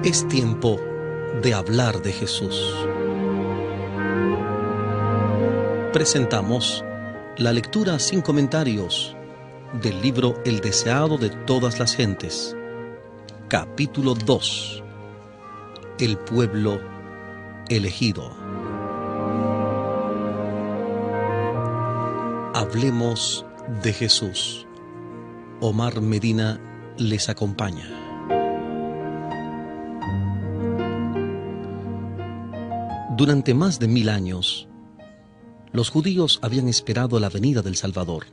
Es tiempo de hablar de Jesús. Presentamos la lectura sin comentarios del libro El deseado de todas las gentes, capítulo 2, El pueblo elegido. Hablemos de Jesús. Omar Medina les acompaña. Durante más de 1000 años, los judíos habían esperado la venida del Salvador.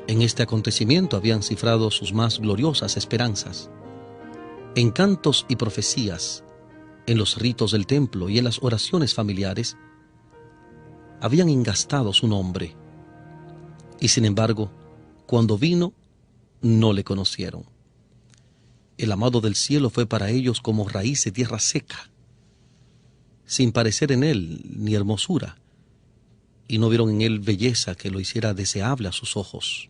En este acontecimiento habían cifrado sus más gloriosas esperanzas. En cantos y profecías, en los ritos del templo y en las oraciones familiares, habían engastado su nombre. Y sin embargo, cuando vino, no le conocieron. El amado del cielo fue para ellos como raíz de tierra seca, sin parecer en él ni hermosura, y no vieron en él belleza que lo hiciera deseable a sus ojos.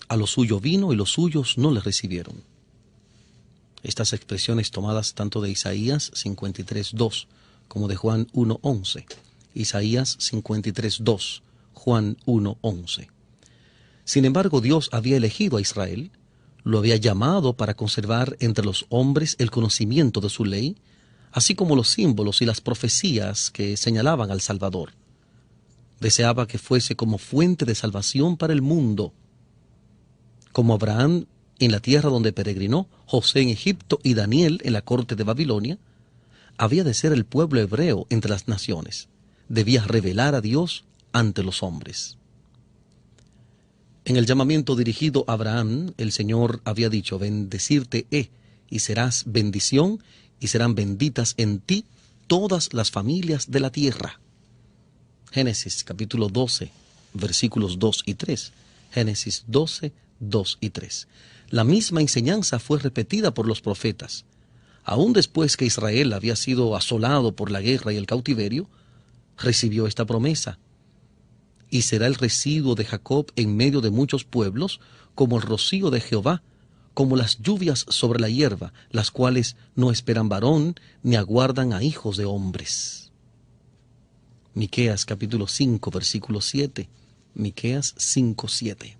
A lo suyo vino y los suyos no le recibieron. Estas expresiones tomadas tanto de Isaías 53:2 como de Juan 1:11. Isaías 53:2, Juan 1:11. Sin embargo, Dios había elegido a Israel, lo había llamado para conservar entre los hombres el conocimiento de su ley, así como los símbolos y las profecías que señalaban al Salvador. Deseaba que fuese como fuente de salvación para el mundo. Como Abraham en la tierra donde peregrinó, José en Egipto y Daniel en la corte de Babilonia, había de ser el pueblo hebreo entre las naciones. Debía revelar a Dios ante los hombres. En el llamamiento dirigido a Abraham, el Señor había dicho: bendecirte he, y serás bendición, y serán benditas en ti todas las familias de la tierra. Génesis capítulo 12, versículos 2 y 3. Génesis 12, 2 y 3. La misma enseñanza fue repetida por los profetas. Aún después que Israel había sido asolado por la guerra y el cautiverio, recibió esta promesa: y será el residuo de Jacob en medio de muchos pueblos, como el rocío de Jehová, como las lluvias sobre la hierba, las cuales no esperan varón, ni aguardan a hijos de hombres. Miqueas capítulo 5, versículo 7. Miqueas 5, 7.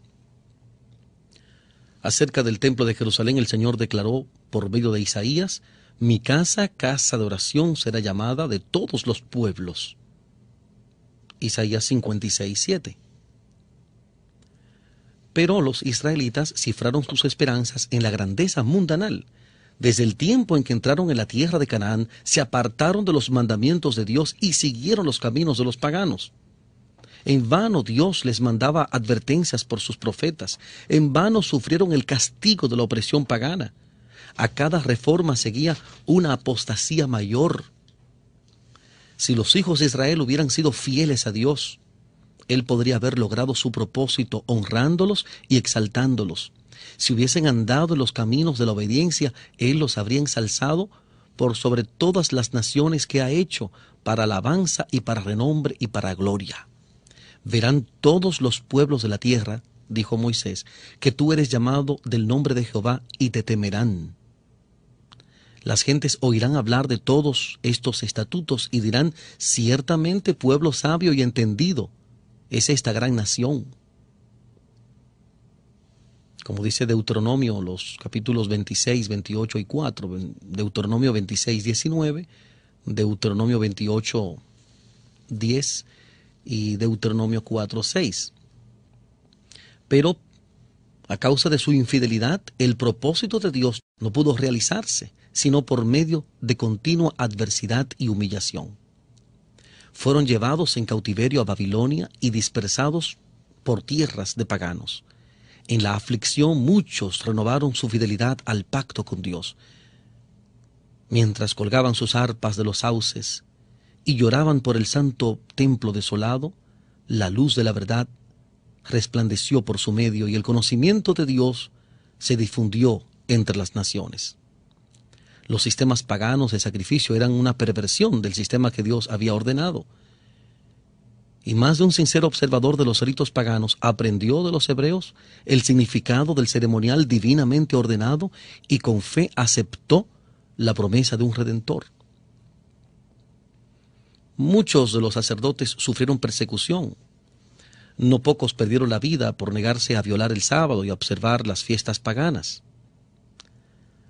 Acerca del templo de Jerusalén, el Señor declaró por medio de Isaías: mi casa, casa de oración, será llamada de todos los pueblos. Isaías 56, 7. Pero los israelitas cifraron sus esperanzas en la grandeza mundanal. Desde el tiempo en que entraron en la tierra de Canaán, se apartaron de los mandamientos de Dios y siguieron los caminos de los paganos. En vano Dios les mandaba advertencias por sus profetas. En vano sufrieron el castigo de la opresión pagana. A cada reforma seguía una apostasía mayor. Si los hijos de Israel hubieran sido fieles a Dios, Él podría haber logrado su propósito honrándolos y exaltándolos. Si hubiesen andado en los caminos de la obediencia, Él los habría ensalzado por sobre todas las naciones que ha hecho, para alabanza y para renombre y para gloria. Verán todos los pueblos de la tierra, dijo Moisés, que tú eres llamado del nombre de Jehová y te temerán. Las gentes oirán hablar de todos estos estatutos y dirán: ciertamente pueblo sabio y entendido es esta gran nación. Como dice Deuteronomio, los capítulos 26, 28 y 4, Deuteronomio 26, 19, Deuteronomio 28, 10 y Deuteronomio 4, 6. Pero a causa de su infidelidad, el propósito de Dios no pudo realizarse, sino por medio de continua adversidad y humillación. Fueron llevados en cautiverio a Babilonia y dispersados por tierras de paganos. En la aflicción muchos renovaron su fidelidad al pacto con Dios. Mientras colgaban sus arpas de los sauces y lloraban por el santo templo desolado, la luz de la verdad resplandeció por su medio y el conocimiento de Dios se difundió entre las naciones. Los sistemas paganos de sacrificio eran una perversión del sistema que Dios había ordenado. Y más de un sincero observador de los ritos paganos aprendió de los hebreos el significado del ceremonial divinamente ordenado y con fe aceptó la promesa de un redentor. Muchos de los sacerdotes sufrieron persecución. No pocos perdieron la vida por negarse a violar el sábado y a observar las fiestas paganas.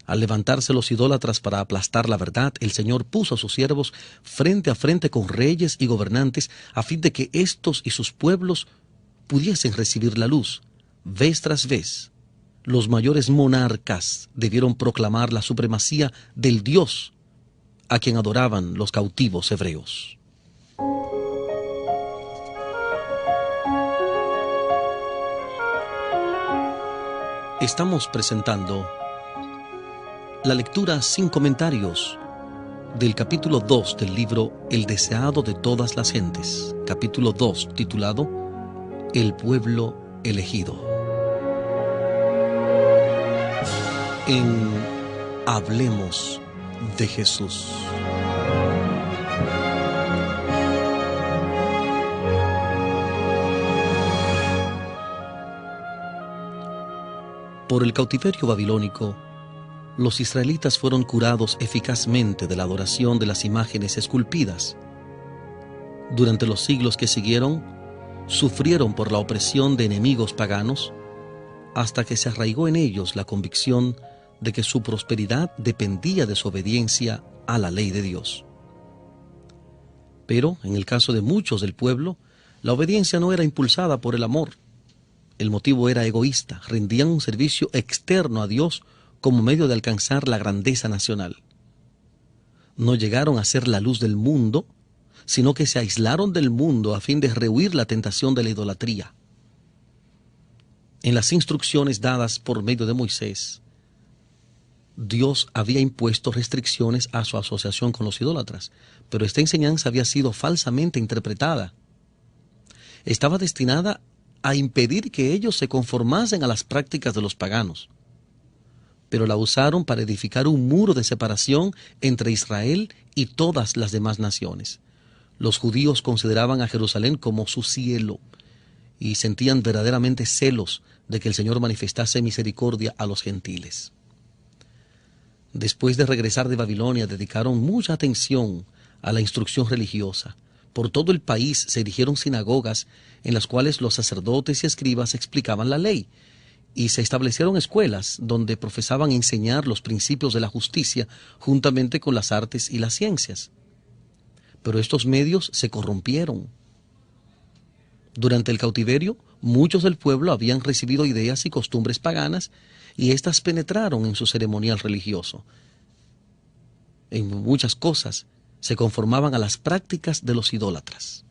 Al levantarse los idólatras para aplastar la verdad, el Señor puso a sus siervos frente a frente con reyes y gobernantes a fin de que éstos y sus pueblos pudiesen recibir la luz. Vez tras vez, los mayores monarcas debieron proclamar la supremacía del Dios a quien adoraban los cautivos hebreos. Estamos presentando la lectura sin comentarios del capítulo 2 del libro El deseado de todas las gentes, capítulo 2, titulado El pueblo elegido. En Hablemos de Jesús. Por el cautiverio babilónico, los israelitas fueron curados eficazmente de la adoración de las imágenes esculpidas. Durante los siglos que siguieron, sufrieron por la opresión de enemigos paganos, hasta que se arraigó en ellos la convicción de que su prosperidad dependía de su obediencia a la ley de Dios. Pero, en el caso de muchos del pueblo, la obediencia no era impulsada por el amor. El motivo era egoísta, rendían un servicio externo a Dios como medio de alcanzar la grandeza nacional. No llegaron a ser la luz del mundo, sino que se aislaron del mundo a fin de rehuir la tentación de la idolatría. En las instrucciones dadas por medio de Moisés, Dios había impuesto restricciones a su asociación con los idólatras, pero esta enseñanza había sido falsamente interpretada. Estaba destinada a impedir que ellos se conformasen a las prácticas de los paganos, pero la usaron para edificar un muro de separación entre Israel y todas las demás naciones. Los judíos consideraban a Jerusalén como su cielo y sentían verdaderamente celos de que el Señor manifestase misericordia a los gentiles. Después de regresar de Babilonia, dedicaron mucha atención a la instrucción religiosa. Por todo el país se erigieron sinagogas en las cuales los sacerdotes y escribas explicaban la ley, y se establecieron escuelas donde profesaban enseñar los principios de la justicia juntamente con las artes y las ciencias. Pero estos medios se corrompieron. Durante el cautiverio, muchos del pueblo habían recibido ideas y costumbres paganas y éstas penetraron en su ceremonial religioso. En muchas cosas se conformaban a las prácticas de los idólatras.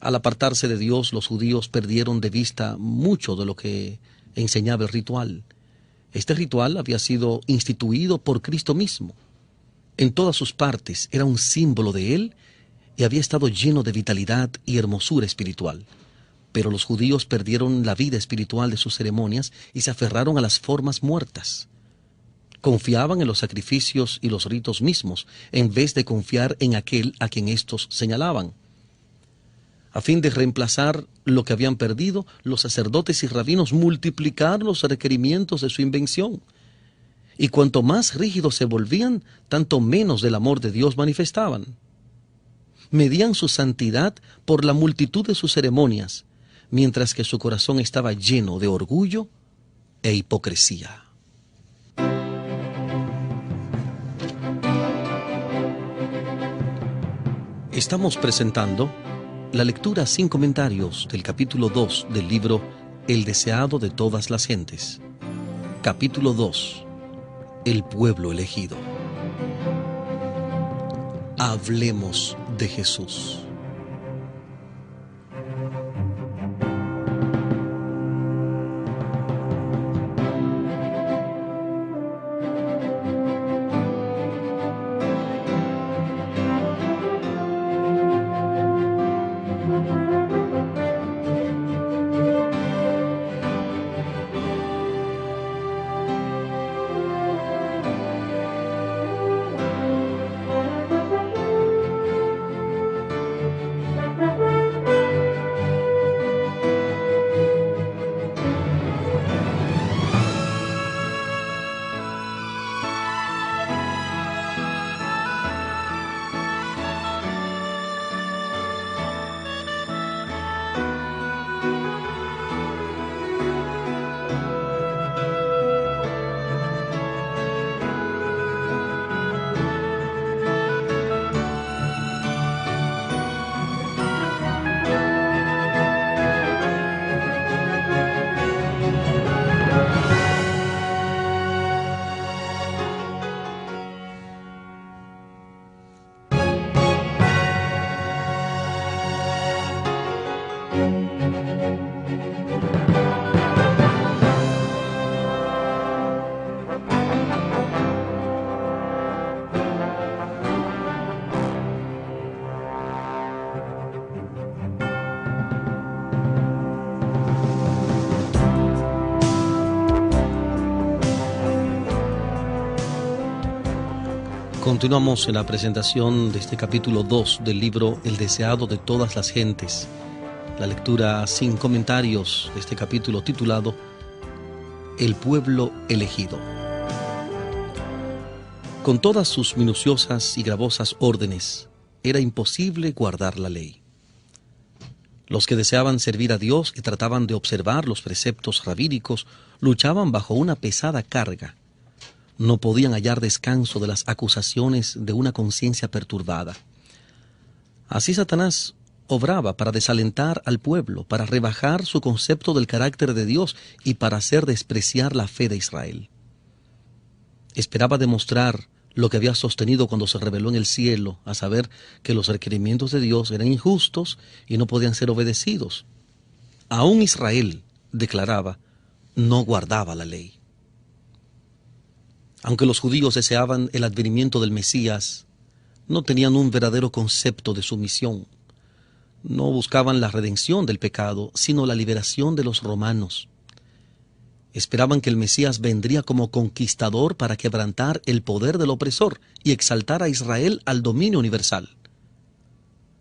Al apartarse de Dios, los judíos perdieron de vista mucho de lo que enseñaba el ritual. Este ritual había sido instituido por Cristo mismo. En todas sus partes era un símbolo de Él y había estado lleno de vitalidad y hermosura espiritual. Pero los judíos perdieron la vida espiritual de sus ceremonias y se aferraron a las formas muertas. Confiaban en los sacrificios y los ritos mismos, en vez de confiar en aquel a quien éstos señalaban. A fin de reemplazar lo que habían perdido, los sacerdotes y rabinos multiplicaron los requerimientos de su invención. Y cuanto más rígidos se volvían, tanto menos del amor de Dios manifestaban. Medían su santidad por la multitud de sus ceremonias, mientras que su corazón estaba lleno de orgullo e hipocresía. Estamos presentando la lectura sin comentarios del capítulo 2 del libro El deseado de todas las gentes. Capítulo 2. El pueblo elegido. Hablemos de Jesús. Continuamos en la presentación de este capítulo 2 del libro El deseado de todas las gentes. La lectura sin comentarios de este capítulo titulado El pueblo elegido. Con todas sus minuciosas y gravosas órdenes, era imposible guardar la ley. Los que deseaban servir a Dios y trataban de observar los preceptos rabínicos luchaban bajo una pesada carga. No podían hallar descanso de las acusaciones de una conciencia perturbada. Así Satanás obraba para desalentar al pueblo, para rebajar su concepto del carácter de Dios y para hacer despreciar la fe de Israel. Esperaba demostrar lo que había sostenido cuando se reveló en el cielo, a saber que los requerimientos de Dios eran injustos y no podían ser obedecidos. Aún Israel, declaraba, no guardaba la ley. Aunque los judíos deseaban el advenimiento del Mesías, no tenían un verdadero concepto de su misión. No buscaban la redención del pecado, sino la liberación de los romanos. Esperaban que el Mesías vendría como conquistador para quebrantar el poder del opresor y exaltar a Israel al dominio universal.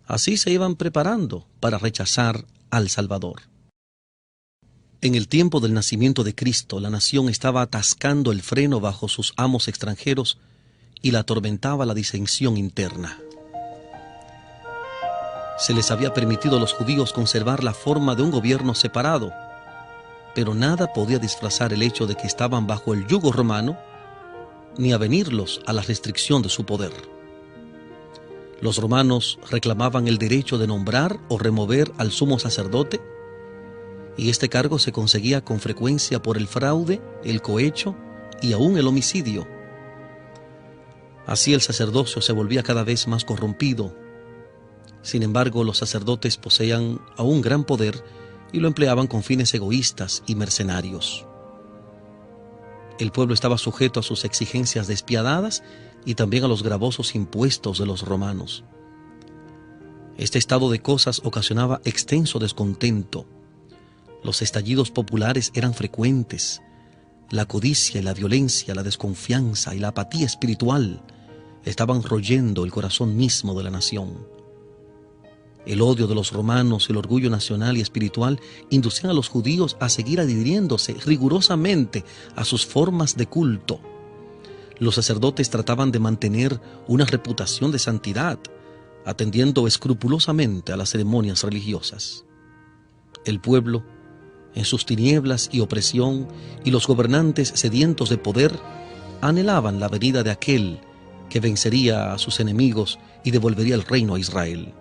Así se iban preparando para rechazar al Salvador. En el tiempo del nacimiento de Cristo, la nación estaba atascando el freno bajo sus amos extranjeros y la atormentaba la disensión interna. Se les había permitido a los judíos conservar la forma de un gobierno separado, pero nada podía disfrazar el hecho de que estaban bajo el yugo romano, ni avenirlos a la restricción de su poder. Los romanos reclamaban el derecho de nombrar o remover al sumo sacerdote, y este cargo se conseguía con frecuencia por el fraude, el cohecho y aún el homicidio. Así el sacerdocio se volvía cada vez más corrompido. Sin embargo, los sacerdotes poseían aún gran poder y lo empleaban con fines egoístas y mercenarios. El pueblo estaba sujeto a sus exigencias despiadadas y también a los gravosos impuestos de los romanos. Este estado de cosas ocasionaba extenso descontento. Los estallidos populares eran frecuentes. La codicia y la violencia, la desconfianza y la apatía espiritual estaban royendo el corazón mismo de la nación. El odio de los romanos y el orgullo nacional y espiritual inducían a los judíos a seguir adhiriéndose rigurosamente a sus formas de culto. Los sacerdotes trataban de mantener una reputación de santidad, atendiendo escrupulosamente a las ceremonias religiosas. El pueblo, en sus tinieblas y opresión, y los gobernantes sedientos de poder, anhelaban la venida de aquel que vencería a sus enemigos y devolvería el reino a Israel.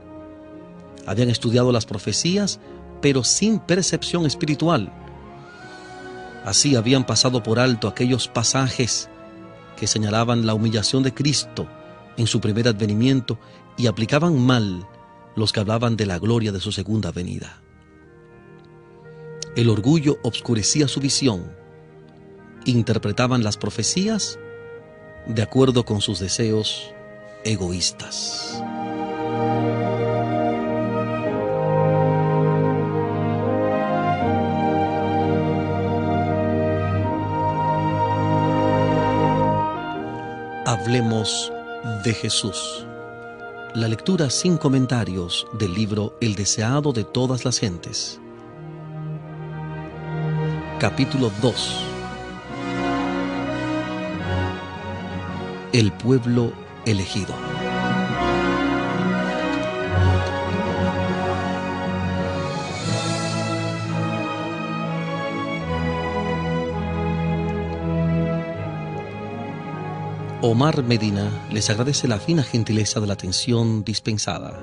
Habían estudiado las profecías, pero sin percepción espiritual. Así habían pasado por alto aquellos pasajes que señalaban la humillación de Cristo en su primer advenimiento y aplicaban mal los que hablaban de la gloria de su segunda venida. El orgullo obscurecía su visión. Interpretaban las profecías de acuerdo con sus deseos egoístas. Hablemos de Jesús. La lectura sin comentarios del libro El deseado de todas las gentes. Capítulo 2. El pueblo elegido. Omar Medina les agradece la fina gentileza de la atención dispensada.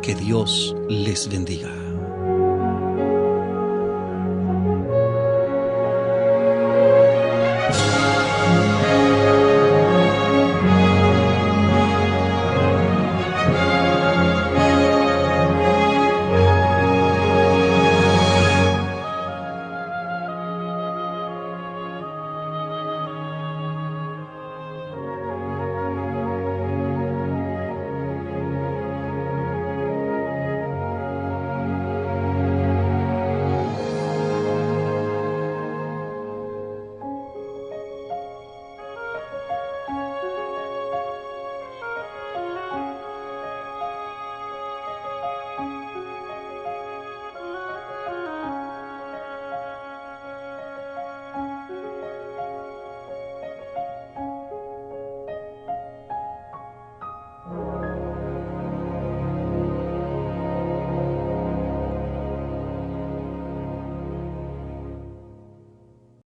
Que Dios les bendiga.